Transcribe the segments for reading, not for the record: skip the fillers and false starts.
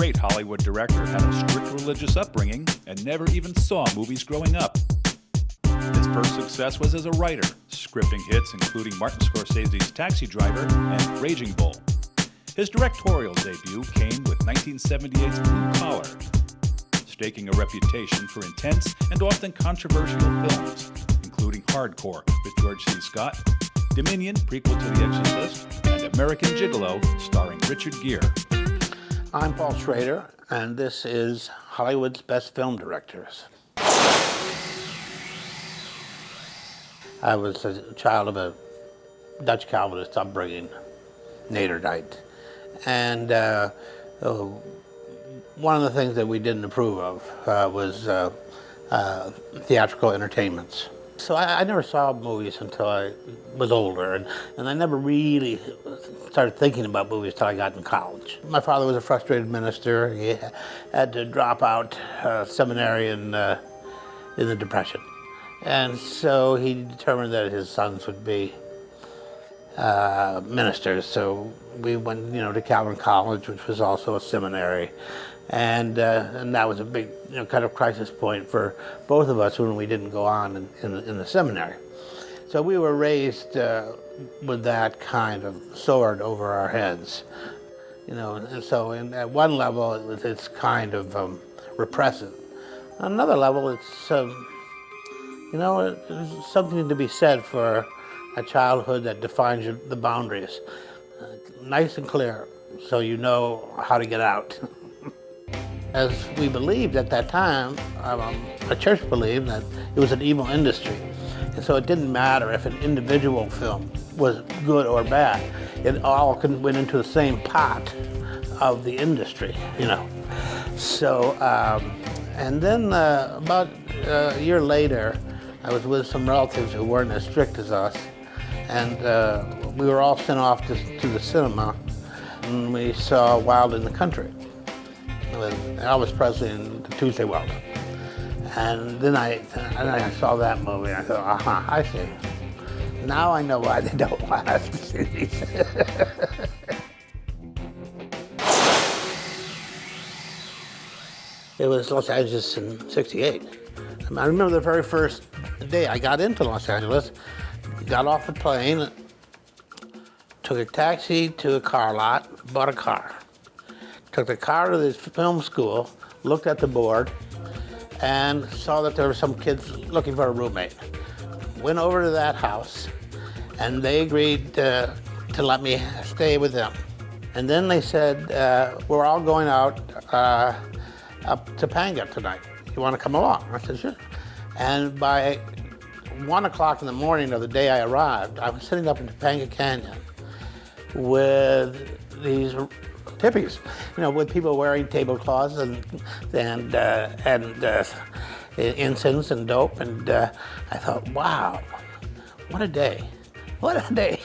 great Hollywood director had a strict religious upbringing and never even saw movies growing up. His first success was as a writer, scripting hits including Martin Scorsese's Taxi Driver and Raging Bull. His directorial debut came with 1978's Blue Collar, staking a reputation for intense and often controversial films, including Hardcore with George C. Scott, Dominion, prequel to The Exorcist, and American Gigolo, starring Richard Gere. I'm Paul Schrader, and this is Hollywood's Best Film Directors. I was a child of a Dutch Calvinist upbringing, Naderite, and one of the things that we didn't approve of was theatrical entertainments. So I never saw movies until I was older, and I never really started thinking about movies until I got in college. My father was a frustrated minister. He had to drop out seminary in the Depression. And so he determined that his sons would be ministers. So we went, to Calvin College, which was also a seminary. And that was a big, kind of crisis point for both of us when we didn't go on in the seminary. So we were raised with that kind of sword over our heads, and so at one level it's kind of repressive. On another level, it's there's something to be said for a childhood that defines the boundaries, nice and clear, so you know how to get out. As we believed at that time, our church believed that it was an evil industry. And so it didn't matter if an individual film was good or bad. It all went into the same pot of the industry, So, and then about a year later, I was with some relatives who weren't as strict as us, and we were all sent off to the cinema, and we saw Wild in the Country with Elvis Presley and the Tuesday Weld. And then I saw that movie, and I thought, I see. Now I know why they don't want us to see these. It was Los Angeles in '68. I remember the very first day I got into Los Angeles, got off the plane, took a taxi to a car lot, bought a car. Took the car to this film school, looked at the board, and saw that there were some kids looking for a roommate. Went over to that house, and they agreed to let me stay with them. And then they said, we're all going out up to Topanga tonight. You want to come along? I said, sure. And by 1 o'clock in the morning of the day I arrived, I was sitting up in Topanga Canyon with these hippies, with people wearing tablecloths and incense and dope, and I thought, wow, what a day. What a day.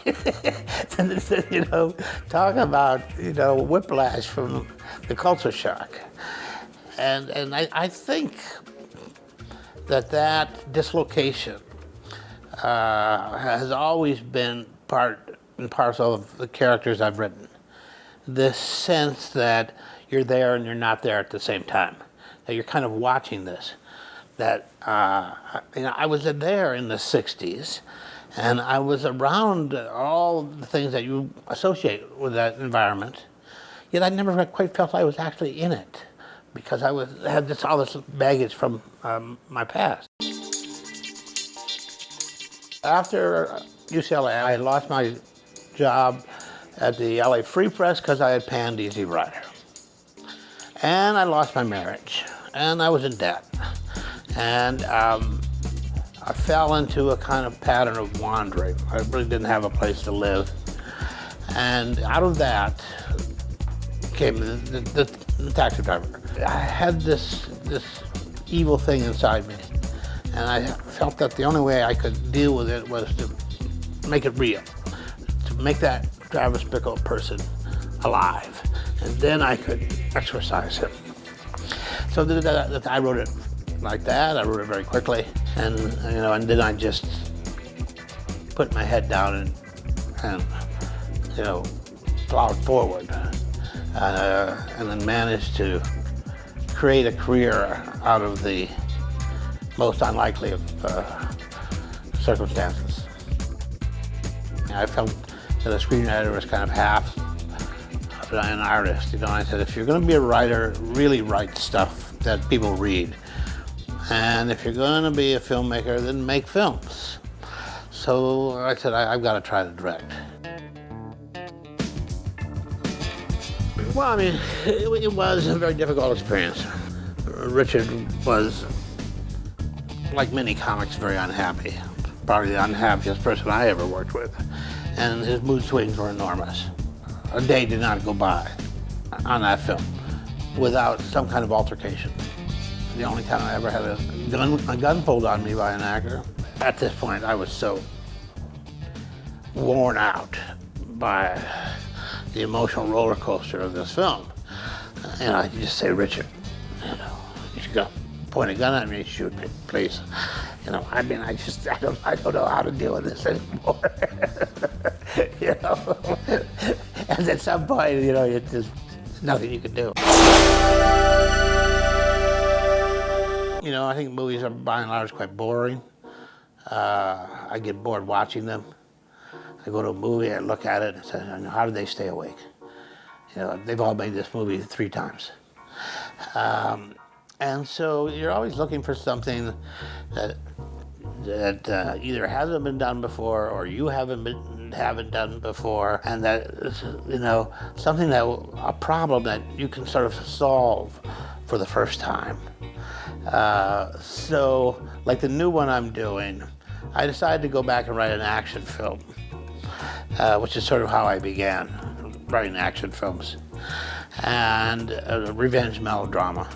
Talk about, whiplash from the culture shock. And I think that dislocation has always been part and parcel of the characters I've written. This sense that you're there and you're not there at the same time, that you're kind of watching this. That I was there in the '60s, and I was around all the things that you associate with that environment. Yet I never quite felt I was actually in it, because I had all this baggage from my past. After UCLA, I lost my job at the LA Free Press because I had panned Easy Rider. And I lost my marriage, and I was in debt. And I fell into a kind of pattern of wandering. I really didn't have a place to live. And out of that came the taxi driver. I had this evil thing inside me, and I felt that the only way I could deal with it was to make it real, to make that Travis Bickle person alive, and then I could exorcise him. So I wrote it like that. I wrote it very quickly, and then I just put my head down and plowed forward. and then managed to create a career out of the most unlikely of circumstances. I felt that a screenwriter was kind of half an artist, you know. I said, if you're going to be a writer, really write stuff that people read. And if you're going to be a filmmaker, then make films. So I said, I've got to try to direct. Well, I mean, it was a very difficult experience. Richard was, like many comics, very unhappy. Probably the unhappiest person I ever worked with. And his mood swings were enormous. A day did not go by on that film without some kind of altercation. The only time I ever had a gun pulled on me by an actor. At this point, I was so worn out by the emotional roller coaster of this film. And I just say, Richard, you know, you should go point a gun at me and shoot me, please. You know, I mean, I don't know how to deal with this anymore. You know, and at some point, you know, it's just nothing you can do. You know, I think movies are by and large quite boring. I get bored watching them. I go to a movie, I look at it and say, how do they stay awake? You know, they've all made this movie 3 times. And so you're always looking for something that either hasn't been done before or you haven't done before, and that is, you know, something a problem that you can sort of solve for the first time. So, like the new one I'm doing, I decided to go back and write an action film, which is sort of how I began writing action films, and a revenge melodrama.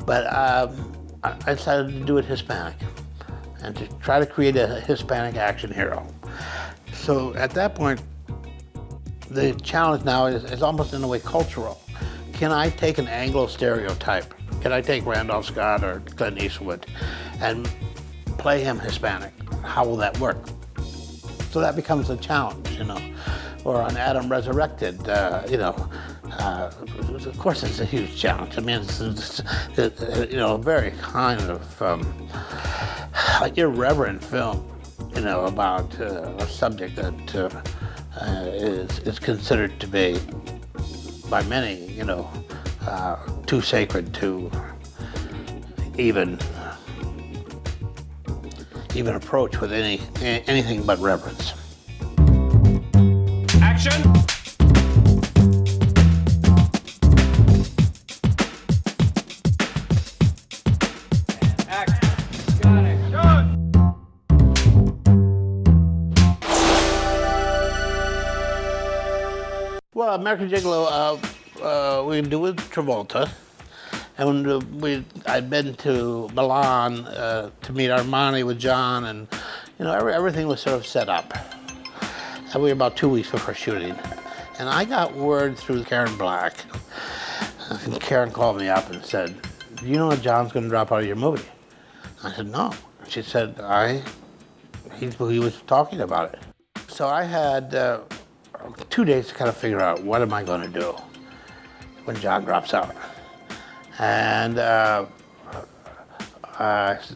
But I decided to do it Hispanic and to try to create a Hispanic action hero. So at that point, the challenge now is almost in a way cultural. Can I take an Anglo stereotype? Can I take Randolph Scott or Clint Eastwood and play him Hispanic? How will that work? So that becomes a challenge, you know. Or on Adam Resurrected, you know, of course it's a huge challenge. I mean, it's you know, a very kind of irreverent film, you know, about a subject that is considered to be, by many, you know, too sacred to even approach with anything but reverence. Action! Well, American Gigolo, we do with Travolta, and I'd been to Milan to meet Armani with John, and you know, everything was sort of set up. And we were about 2 weeks before shooting, and I got word through Karen Black. And Karen called me up and said, "Do you know that John's going to drop out of your movie?" I said, "No." She said, he was talking about it. So I had 2 days to kind of figure out what am I going to do when John drops out. And I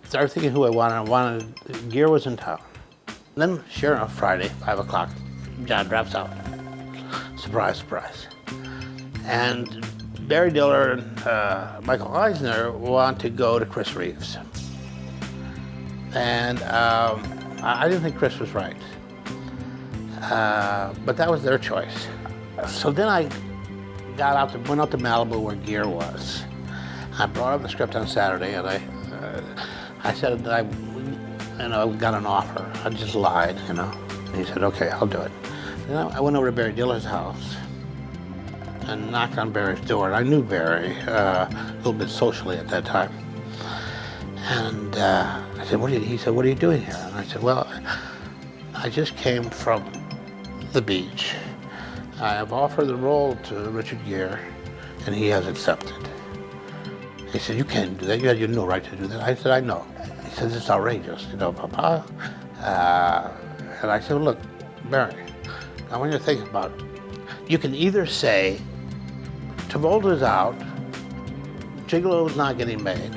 started thinking who I wanted. Gere was in town. And then, sure enough, Friday, 5 o'clock, John drops out. Surprise, surprise. And Barry Diller and Michael Eisner want to go to Chris Reeves. And I didn't think Chris was right. But that was their choice. So then I went out to Malibu where Gere was. I brought up the script on Saturday, and I said that I got an offer. I just lied, you know. And he said, "Okay, I'll do it." Then I went over to Barry Diller's house and knocked on Barry's door. And I knew Barry a little bit socially at that time. And I said, he said, "What are you doing here?" And I said, "Well, I just came from the beach. I have offered the role to Richard Gere, and he has accepted." He said, "You can't do that. You have no right to do that." I said, "I know." He said, "It's outrageous, you know, Papa." And I said, "Well, look, Barry, I want you to think about it. You can either say Travolta's out, Gigolo's not getting made,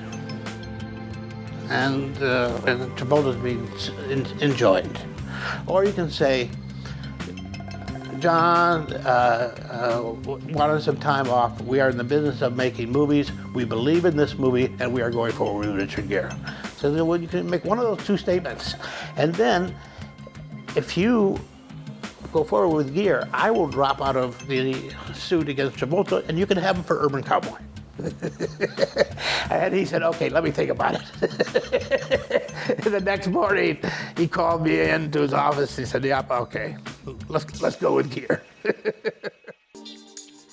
and Travolta's being enjoyed. Or you can say, John wanted some time off. We are in the business of making movies. We believe in this movie, and we are going forward with Richard Gere. So then, well, you can make one of those two statements. And then, if you go forward with Gere, I will drop out of the suit against Travolta, and you can have him for Urban Cowboy. And he said, okay, let me think about it. And the next morning, he called me into his office. He said, yep, okay, let's go with Gere.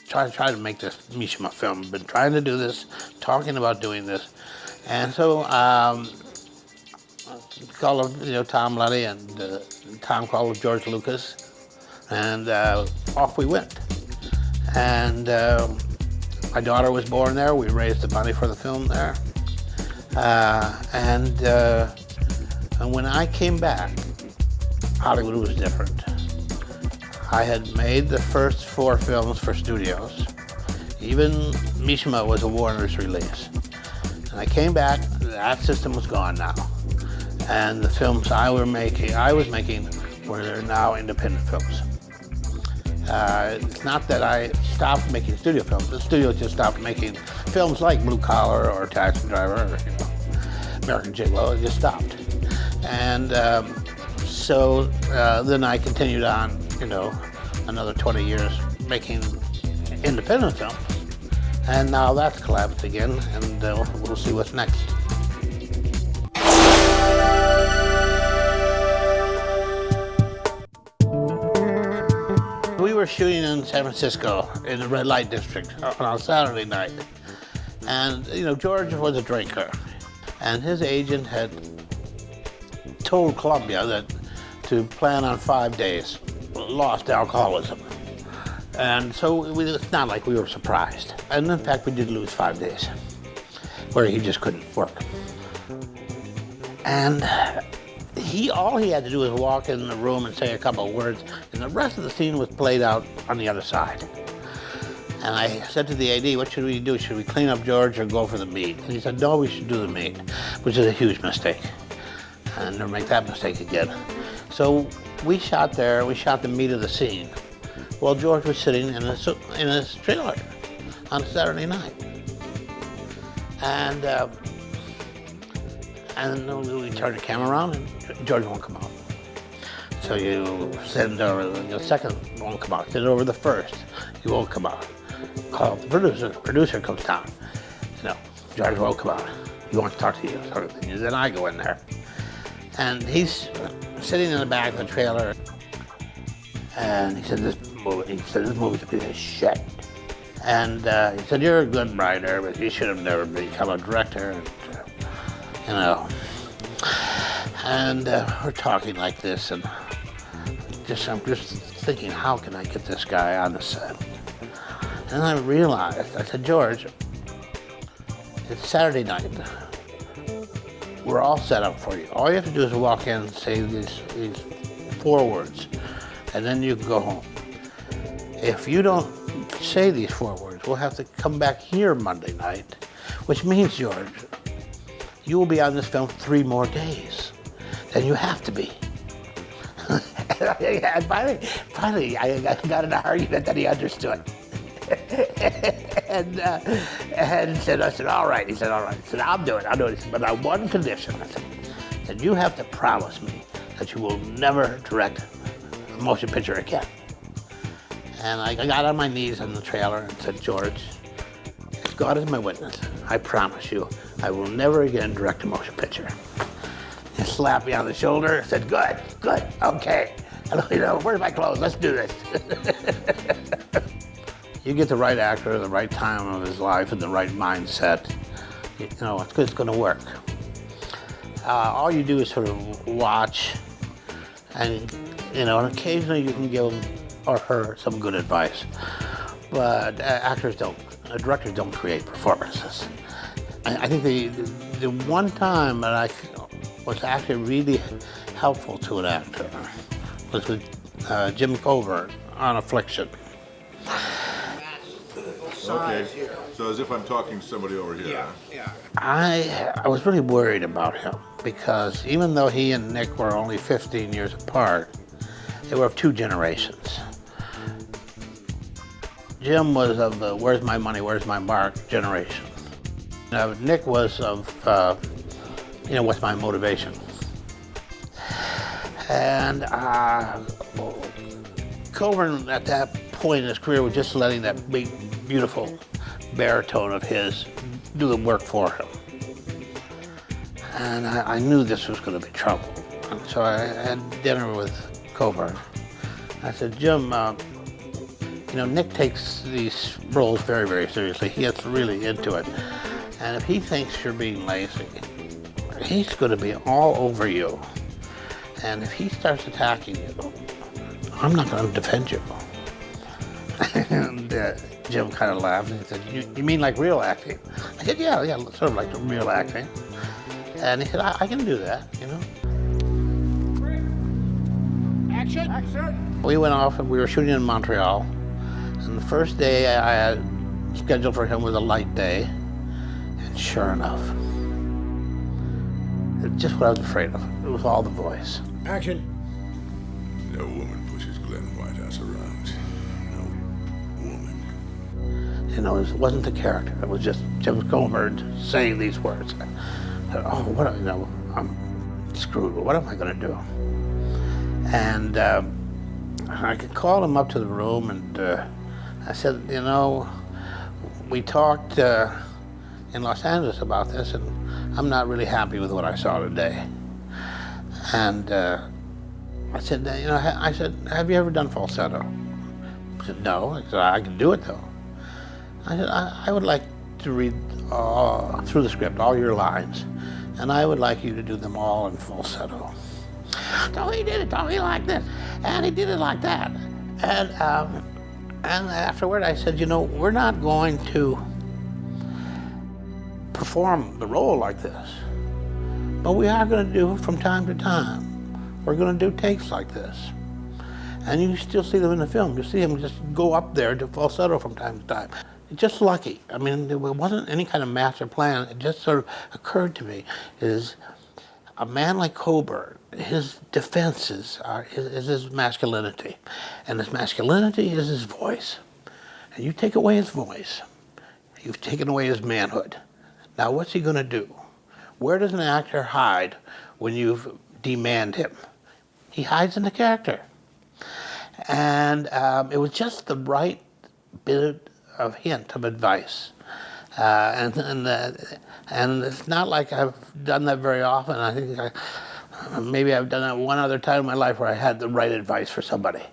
Trying to make this Mishima film. Been trying to do this, talking about doing this. And so, called him, Tom Lenny, and Tom called him George Lucas. And off we went. And my daughter was born there. We raised the money for the film there. And when I came back, Hollywood was different. I had made the first 4 films for studios. Even Mishima was a Warner's release. And I came back, that system was gone now. And the films I was making were now independent films. It's not that I stopped making studio films. The studio just stopped making films like Blue Collar or Taxi Driver or American Gigolo. It just stopped. And so then I continued on, another 20 years making independent films. And now that's collapsed again, and we'll see what's next. We were shooting in San Francisco in the red light district on a Saturday night. And, George was a drinker. And his agent had told Columbia that to plan on 5 days, lost alcoholism. And so it's not like we were surprised. And in fact, we did lose 5 days where he just couldn't work. And all he had to do was walk in the room and say a couple of words, and the rest of the scene was played out on the other side. And I said to the AD, what should we do? Should we clean up George or go for the meat? And he said, no, we should do the meat, which is a huge mistake. And never make that mistake again. So we shot there, we shot the meat of the scene, while George was sitting in his trailer on a Saturday night. And we turn the camera around and George won't come out. So you send over the second, won't come out. Send over the first, he won't come out. Call the producer comes down. George won't come out. He wants to talk to you, sort of thing. And then I go in there. And he's sitting in the back of the trailer. And he said, this movie's a piece of shit. And he said, you're a good writer, but you should have never become a director. And we're talking like this, and I'm just thinking, how can I get this guy on the set? And I realized, I said, George, it's Saturday night. We're all set up for you. All you have to do is walk in and say these 4 words, and then you can go home. If you don't say these 4 words, we'll have to come back here Monday night, which means, George, you will be on this film 3 more days. Then you have to be. And finally, I got in an argument that he understood. and I said, all right. He said, all right. I said, I'll do it. He said, but on one condition. I said, you have to promise me that you will never direct a motion picture again. And I got on my knees in the trailer and said, George, as God is my witness, I promise you, I will never again direct a motion picture. He slapped me on the shoulder and said, good, okay. Where's my clothes? Let's do this. You get the right actor at the right time of his life and the right mindset, it's going to work. All you do is sort of watch, and occasionally you can give him or her some good advice. But directors don't create performances. I think the one time that I was actually really helpful to an actor was with Jim Coburn on Affliction. Okay, so as if I'm talking to somebody over here. Yeah, Huh? yeah. I was really worried about him because even though he and Nick were only 15 years apart, they were of two generations. Jim was of the "where's my money, where's my mark" generation. Nick was of, what's my motivation? And Coburn at that point in his career was just letting that big, beautiful baritone of his do the work for him. And I knew this was going to be trouble. And so I had dinner with Coburn. I said, Jim, Nick takes these roles very, very seriously. He gets really into it. And if he thinks you're being lazy, he's going to be all over you. And if he starts attacking you, I'm not going to defend you. And Jim kind of laughed and he said, you mean like real acting? I said, yeah, sort of like real acting. And he said, I can do that, Action! Action! We went off and we were shooting in Montreal. And the first day I had scheduled for him was a light day. And sure enough, it's just what I was afraid of. It was all the voice. Action. No woman pushes Glenn Whitehouse around. No woman. It wasn't the character. It was just Jim Coburn saying these words. I thought, I'm screwed. What am I going to do? And I called him up to the room and I said, we talked in Los Angeles about this, and I'm not really happy with what I saw today. And I said, have you ever done falsetto? He said, no. I said, I can do it though. I said, I would like to read through the script, all your lines, and I would like you to do them all in falsetto. So he did it, he like this, and he did it like that. And afterward I said, we're not going to perform the role like this, but we are going to do it from time to time. We're going to do takes like this. And you still see them in the film. You see him just go up there to falsetto from time to time. It's just lucky. I mean, there wasn't any kind of master plan. It just sort of occurred to me is a man like Coburn, his defenses is his masculinity. And his masculinity is his voice. And you take away his voice, you've taken away his manhood. Now what's he going to do? Where does an actor hide when you've demanded him? He hides in the character. And it was just the right bit of hint of advice. And it's not like I've done that very often. I think maybe I've done that one other time in my life where I had the right advice for somebody.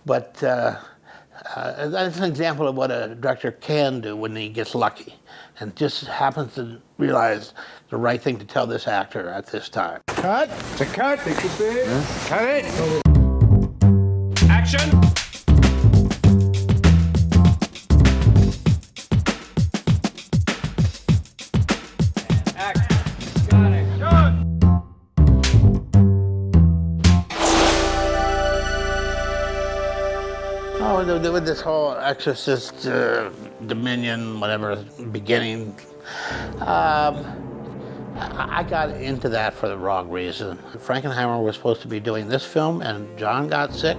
But that's an example of what a director can do when he gets lucky and just happens to realize the right thing to tell this actor at this time. Cut. It's a cut. Take it big. Cut it. Action. With this whole Exorcist Dominion, whatever, beginning, I got into that for the wrong reason. Frankenheimer was supposed to be doing this film, and John got sick,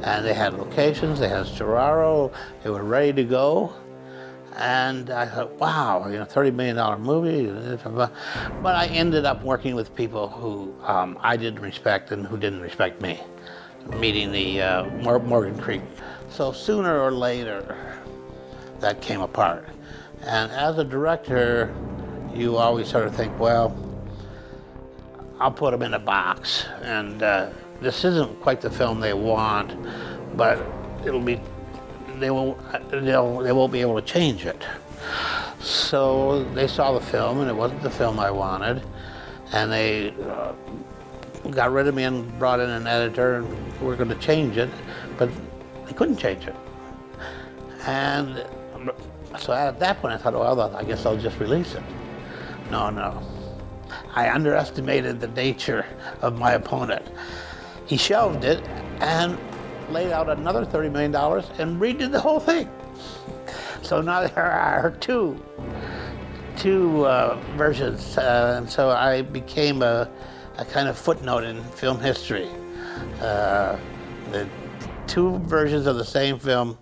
and they had locations, they had Schrader, they were ready to go. And I thought, wow, $30 million movie. But I ended up working with people who I didn't respect and who didn't respect me, meeting the Morgan Creek. So sooner or later, that came apart. And as a director, you always sort of think, well, I'll put them in a box, and this isn't quite the film they want, but it'll be. They won't be able to change it. So they saw the film, and it wasn't the film I wanted, and they got rid of me and brought in an editor, and we're going to change it, but they couldn't change it. And so at that point I thought, well, I guess I'll just release it. No. I underestimated the nature of my opponent. He shelved it and laid out another $30 million and redid the whole thing. So now there are two versions, and so I became a kind of footnote in film history. The two versions of the same film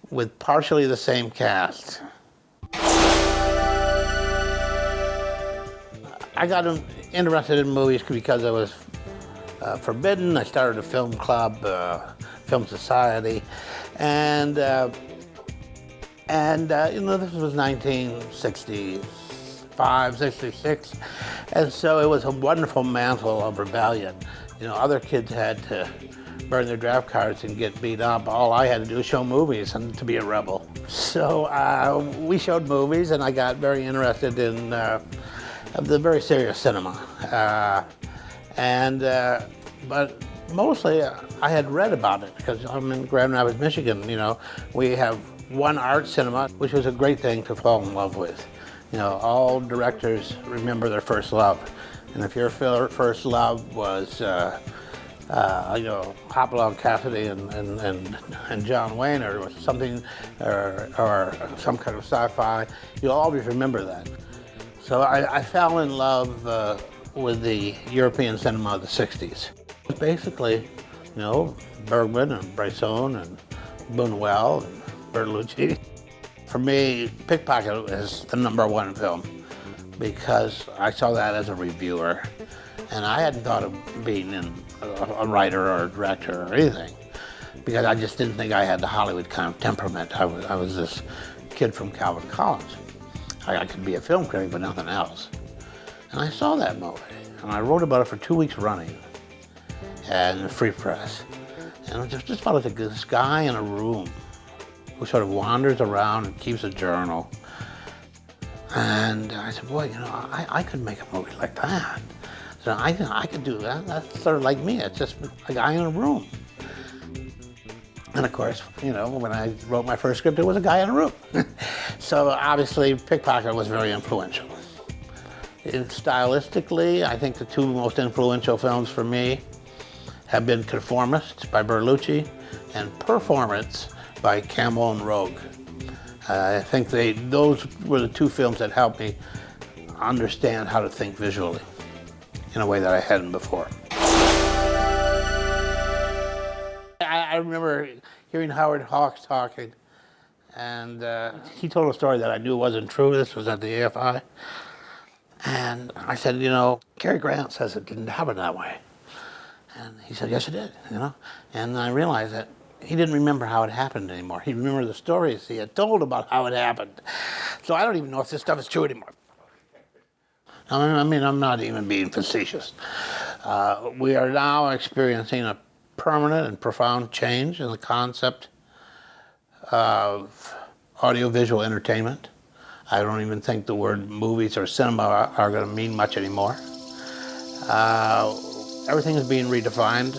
with partially the same cast. I got interested in movies because I was forbidden. I started a film club, film society, and this was 1965, 66, and so it was a wonderful mantle of rebellion. Other kids had to burn their draft cards and get beat up. All I had to do was show movies and to be a rebel. So we showed movies, and I got very interested in the very serious cinema. But mostly I had read about it because I'm in Grand Rapids, Michigan. We have one art cinema, which was a great thing to fall in love with. All directors remember their first love. And if your first love was Hopalong Cassidy and John Wayne or something, or some kind of sci-fi, you'll always remember that. So I fell in love with the European cinema of the 60s. Basically, Bergman and Bresson and Buñuel and Bertolucci. For me, Pickpocket is the #1 film because I saw that as a reviewer, and I hadn't thought of being a writer or a director or anything because I just didn't think I had the Hollywood kind of temperament. I was this kid from Calvin Collins. I could be a film critic, but nothing else. And I saw that movie, and I wrote about it for 2 weeks running, and the Free Press. And it just felt like this guy in a room who sort of wanders around and keeps a journal. And I said, boy, I could make a movie like that. So I could do that. That's sort of like me. It's just a guy in a room. And of course, when I wrote my first script, it was a guy in a room. So obviously, Pickpocket was very influential. Stylistically, I think the two most influential films for me have been Conformist by Bertolucci and Performance by Campbell and Rogue. I think those were the two films that helped me understand how to think visually in a way that I hadn't before. I remember hearing Howard Hawks talking, and he told a story that I knew wasn't true. This was at the AFI. And I said, Cary Grant says it didn't happen that way. And he said, yes, it did, And I realized that he didn't remember how it happened anymore. He remembered the stories he had told about how it happened. So I don't even know if this stuff is true anymore. I mean, I'm not even being facetious. We are now experiencing a permanent and profound change in the concept of audiovisual entertainment. I don't even think the word movies or cinema are going to mean much anymore. Everything is being redefined.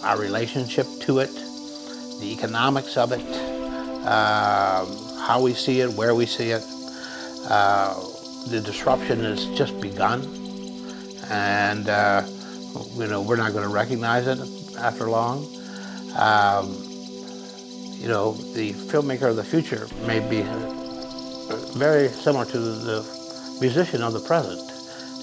Our relationship to it, the economics of it, how we see it, where we see it. The disruption has just begun, and we're not going to recognize it after long. The filmmaker of the future may be very similar to the musician of the present.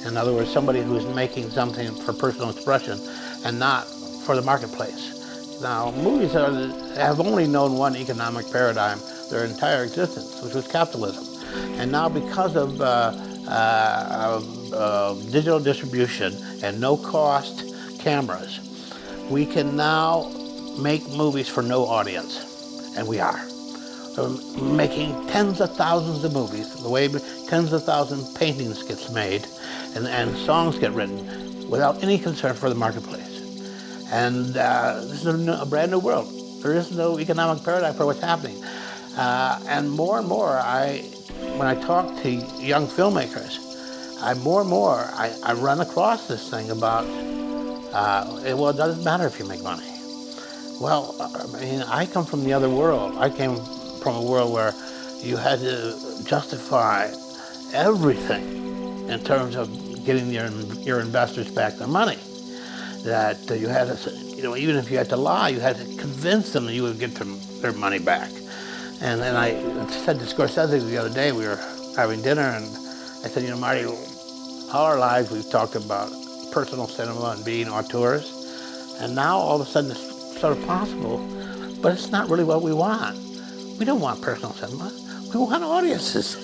In other words, somebody who's making something for personal expression and not for the marketplace. Now, movies have only known one economic paradigm their entire existence, which was capitalism. And now, because of digital distribution and no-cost cameras, we can now make movies for no audience, and we are. We're making tens of thousands of movies, the way tens of thousands of paintings gets made, and songs get written without any concern for the marketplace. And this is a brand new world. There is no economic paradigm for what's happening. And more, when I talk to young filmmakers, I run across this thing about, it doesn't matter if you make money. Well, I come from the other world. I came from a world where you had to justify everything in terms of getting your investors back their money. That you had to, even if you had to lie, you had to convince them that you would get them their money back. And then I said to Scorsese the other day, we were having dinner, and I said, you know, Marty, all our lives we've talked about personal cinema and being auteurs, and now all of a sudden it's sort of possible, but it's not really what we want. We don't want personal cinema. We want audiences.